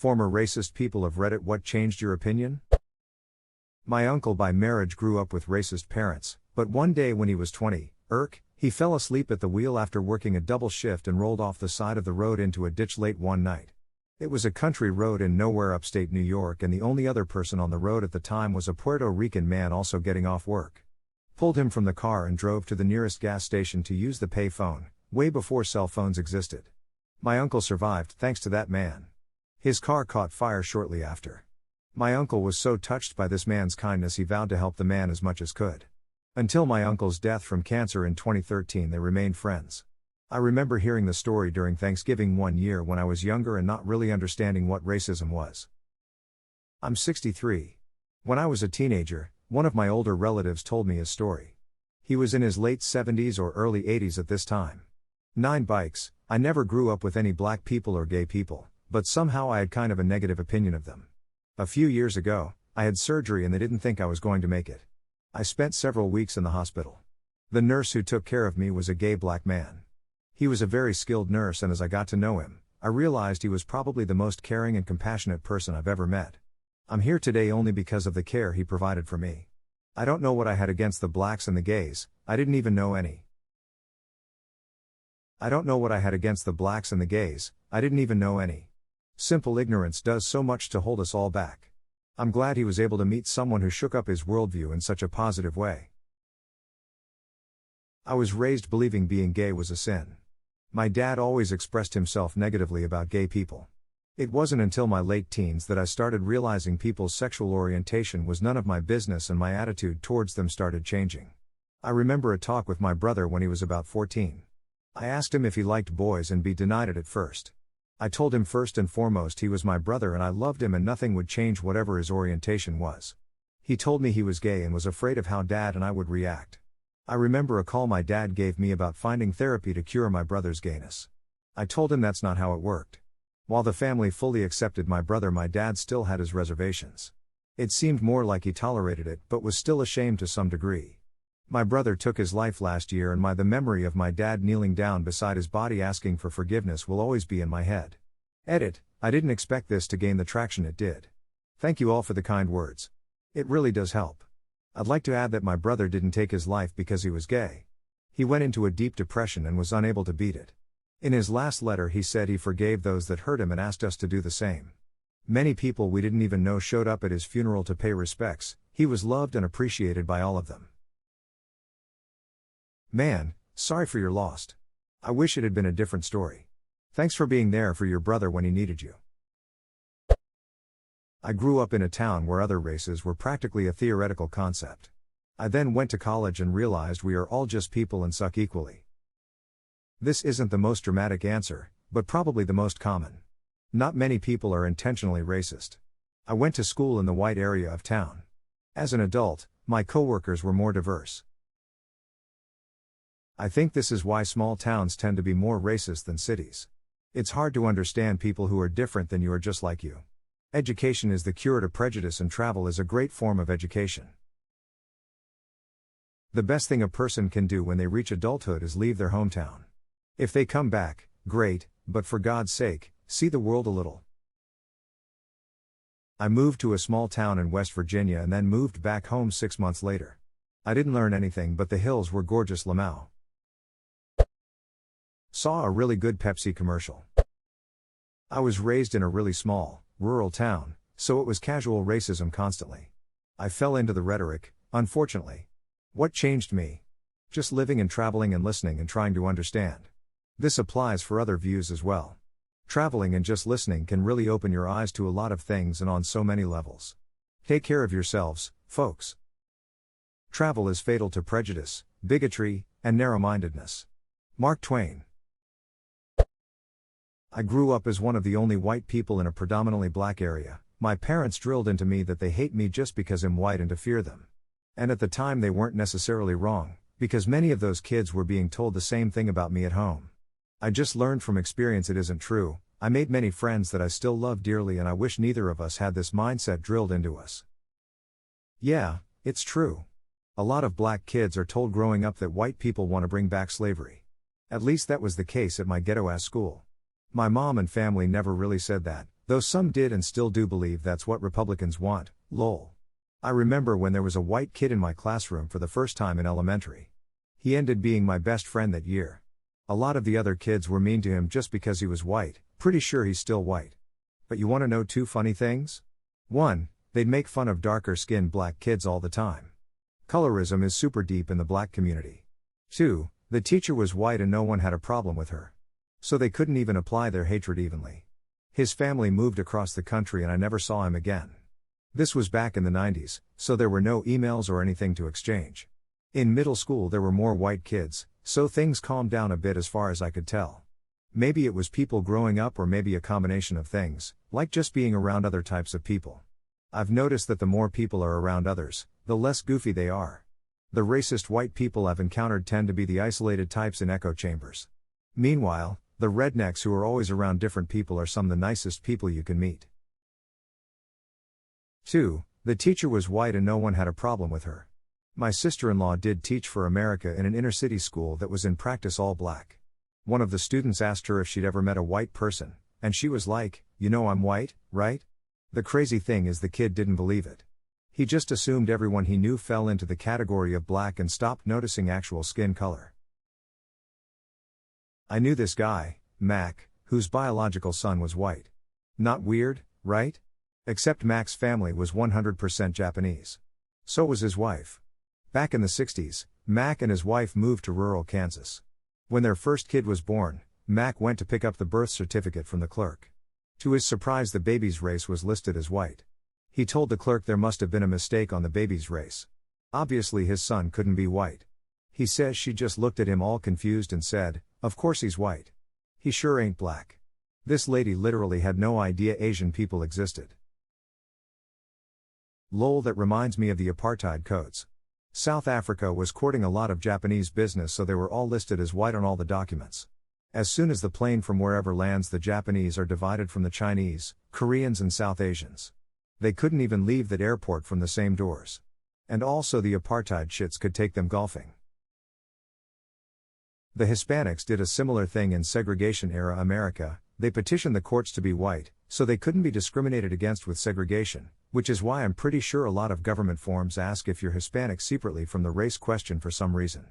Former racist people of Reddit, what changed your opinion? My uncle by marriage grew up with racist parents, but one day when he was 20, he fell asleep at the wheel after working a double shift and rolled off the side of the road into a ditch late one night. It was a country road in nowhere upstate New York, and the only other person on the road at the time was a Puerto Rican man also getting off work. Pulled him from the car and drove to the nearest gas station to use the pay phone, way before cell phones existed. My uncle survived thanks to that man. His car caught fire shortly after. My uncle was so touched by this man's kindness he vowed to help the man as much as could. Until my uncle's death from cancer in 2013, they remained friends. I remember hearing the story during Thanksgiving one year when I was younger and not really understanding what racism was. I'm 63. When I was a teenager, one of my older relatives told me his story. He was in his late 70s or early 80s at this time. 9 bikes. I never grew up with any black people or gay people, but somehow I had kind of a negative opinion of them. A few years ago, I had surgery and they didn't think I was going to make it. I spent several weeks in the hospital. The nurse who took care of me was a gay black man. He was a very skilled nurse, and as I got to know him, I realized he was probably the most caring and compassionate person I've ever met. I'm here today only because of the care he provided for me. I don't know what I had against the blacks and the gays, I didn't even know any. I don't know what I had against the blacks and the gays, I didn't even know any. Simple ignorance does so much to hold us all back. I'm glad he was able to meet someone who shook up his worldview in such a positive way. I was raised believing being gay was a sin. My dad always expressed himself negatively about gay people. It wasn't until my late teens that I started realizing people's sexual orientation was none of my business, and my attitude towards them started changing. I remember a talk with my brother when he was about 14. I asked him if he liked boys and he denied it at first. I told him first and foremost he was my brother and I loved him and nothing would change whatever his orientation was. He told me he was gay and was afraid of how Dad and I would react. I remember a call my dad gave me about finding therapy to cure my brother's gayness. I told him that's not how it worked. While the family fully accepted my brother, my dad still had his reservations. It seemed more like he tolerated it but was still ashamed to some degree. My brother took his life last year and the memory of my dad kneeling down beside his body asking for forgiveness will always be in my head. Edit, I didn't expect this to gain the traction it did. Thank you all for the kind words. It really does help. I'd like to add that my brother didn't take his life because he was gay. He went into a deep depression and was unable to beat it. In his last letter he said he forgave those that hurt him and asked us to do the same. Many people we didn't even know showed up at his funeral to pay respects. He was loved and appreciated by all of them. Man, sorry for your loss. I wish it had been a different story. Thanks for being there for your brother when he needed you. I grew up in a town where other races were practically a theoretical concept. I then went to college and realized we are all just people and suck equally. This isn't the most dramatic answer, but probably the most common. Not many people are intentionally racist. I went to school in the white area of town. As an adult, my coworkers were more diverse. I think this is why small towns tend to be more racist than cities. It's hard to understand people who are different than you or just like you. Education is the cure to prejudice and travel is a great form of education. The best thing a person can do when they reach adulthood is leave their hometown. If they come back, great, but for God's sake, see the world a little. I moved to a small town in West Virginia and then moved back home 6 months later. I didn't learn anything but the hills were gorgeous. Lamau. Saw a really good Pepsi commercial. I was raised in a really small, rural town, so it was casual racism constantly. I fell into the rhetoric, unfortunately. What changed me? Just living and traveling and listening and trying to understand. This applies for other views as well. Traveling and just listening can really open your eyes to a lot of things and on so many levels. Take care of yourselves, folks. Travel is fatal to prejudice, bigotry, and narrow-mindedness. Mark Twain. I grew up as one of the only white people in a predominantly black area. My parents drilled into me that they hate me just because I'm white and to fear them. And at the time they weren't necessarily wrong, because many of those kids were being told the same thing about me at home. I just learned from experience it isn't true. I made many friends that I still love dearly and I wish neither of us had this mindset drilled into us. Yeah, it's true. A lot of black kids are told growing up that white people want to bring back slavery. At least that was the case at my ghetto-ass school. My mom and family never really said that, Though some did and still do believe that's what Republicans want, lol. I remember when there was a white kid in my classroom for the first time in elementary. He ended being my best friend that year. A lot of the other kids were mean to him just because he was white, pretty sure he's still white. But you want to know two funny things? 1. They'd make fun of darker-skinned black kids all the time. Colorism is super deep in the black community. 2. The teacher was white and no one had a problem with her. So they couldn't even apply their hatred evenly. His family moved across the country and I never saw him again. This was back in the 90s, so there were no emails or anything to exchange. In middle school there were more white kids, so things calmed down a bit as far as I could tell. Maybe it was people growing up or maybe a combination of things, like just being around other types of people. I've noticed that the more people are around others, the less goofy they are. The racist white people I've encountered tend to be the isolated types in echo chambers. Meanwhile, the rednecks who are always around different people are some of the nicest people you can meet. 2. The teacher was white and no one had a problem with her. My sister-in-law did teach for America in an inner-city school that was in practice all black. One of the students asked her if she'd ever met a white person, and she was like, "You know I'm white, right?" The crazy thing is the kid didn't believe it. He just assumed everyone he knew fell into the category of black and stopped noticing actual skin color. I knew this guy, Mac, whose biological son was white. Not weird, right? Except Mac's family was 100% Japanese. So was his wife. Back in the 60s, Mac and his wife moved to rural Kansas. When their first kid was born, Mac went to pick up the birth certificate from the clerk. To his surprise, the baby's race was listed as white. He told the clerk there must have been a mistake on the baby's race. Obviously his son couldn't be white. He says she just looked at him all confused and said, "Of course he's white. He sure ain't black." This lady literally had no idea Asian people existed. Lol, that reminds me of the apartheid codes. South Africa was courting a lot of Japanese business, so they were all listed as white on all the documents. As soon as the plane from wherever lands, the Japanese are divided from the Chinese, Koreans and South Asians. They couldn't even leave that airport from the same doors. And also the apartheid shits could take them golfing. The Hispanics did a similar thing in segregation-era America. They petitioned the courts to be white, so they couldn't be discriminated against with segregation, which is why I'm pretty sure a lot of government forms ask if you're Hispanic separately from the race question for some reason.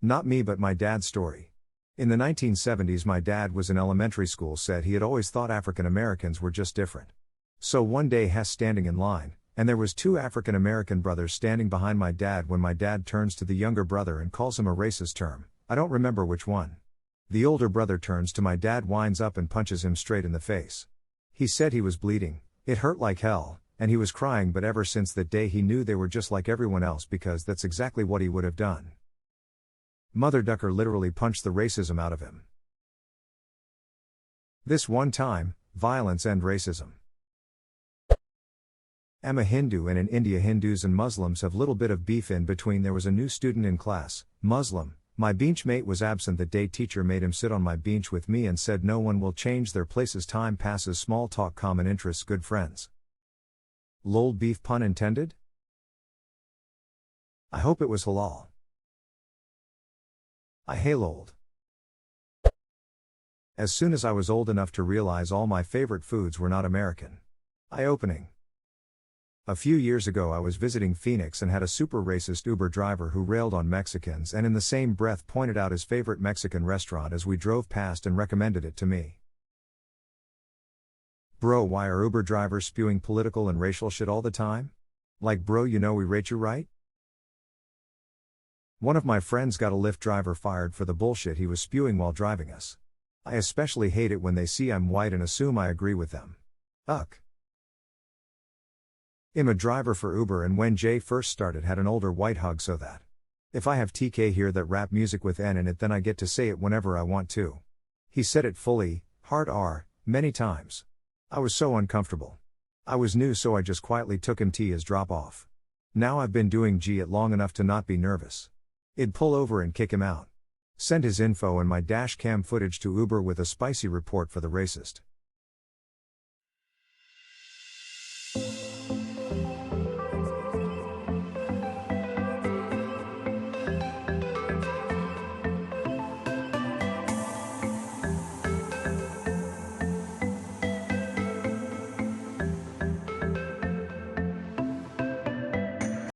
Not me, but my dad's story. In the 1970s, my dad was in elementary school, said he had always thought African Americans were just different. So one day Hess standing in line, and there was two African American brothers standing behind my dad when my dad turns to the younger brother and calls him a racist term. I don't remember which one. The older brother turns to my dad, winds up and punches him straight in the face. He said he was bleeding, it hurt like hell, and he was crying, but ever since that day he knew they were just like everyone else because that's exactly what he would have done. Mother Ducker literally punched the racism out of him. This one time, violence and racism. I'm a Hindu, and in India Hindus and Muslims have little bit of beef in between. There was a new student in class, Muslim. My bench mate was absent that day. Teacher made him sit on my bench with me and said no one will change their places. Time passes, small talk, common interests, good friends. Lol, beef pun intended? I hope it was halal. I halold. As soon as I was old enough to realize all my favorite foods were not American. Eye-opening. A few years ago I was visiting Phoenix and had a super racist Uber driver who railed on Mexicans and in the same breath pointed out his favorite Mexican restaurant as we drove past and recommended it to me. Bro, why are Uber drivers spewing political and racial shit all the time? Like, bro, you know we rate you right? One of my friends got a Lyft driver fired for the bullshit he was spewing while driving us. I especially hate it when they see I'm white and assume I agree with them. Ugh. I'm a driver for Uber, and when Jay first started had an older white hug so that if I have TK here that rap music with N in it, then I get to say it whenever I want to. He said it fully, hard R, many times. I was so uncomfortable. I was new, so I just quietly took him T as drop off. Now I've been doing G it long enough to not be nervous. I'd pull over and kick him out. Send his info and my dash cam footage to Uber with a spicy report for the racist.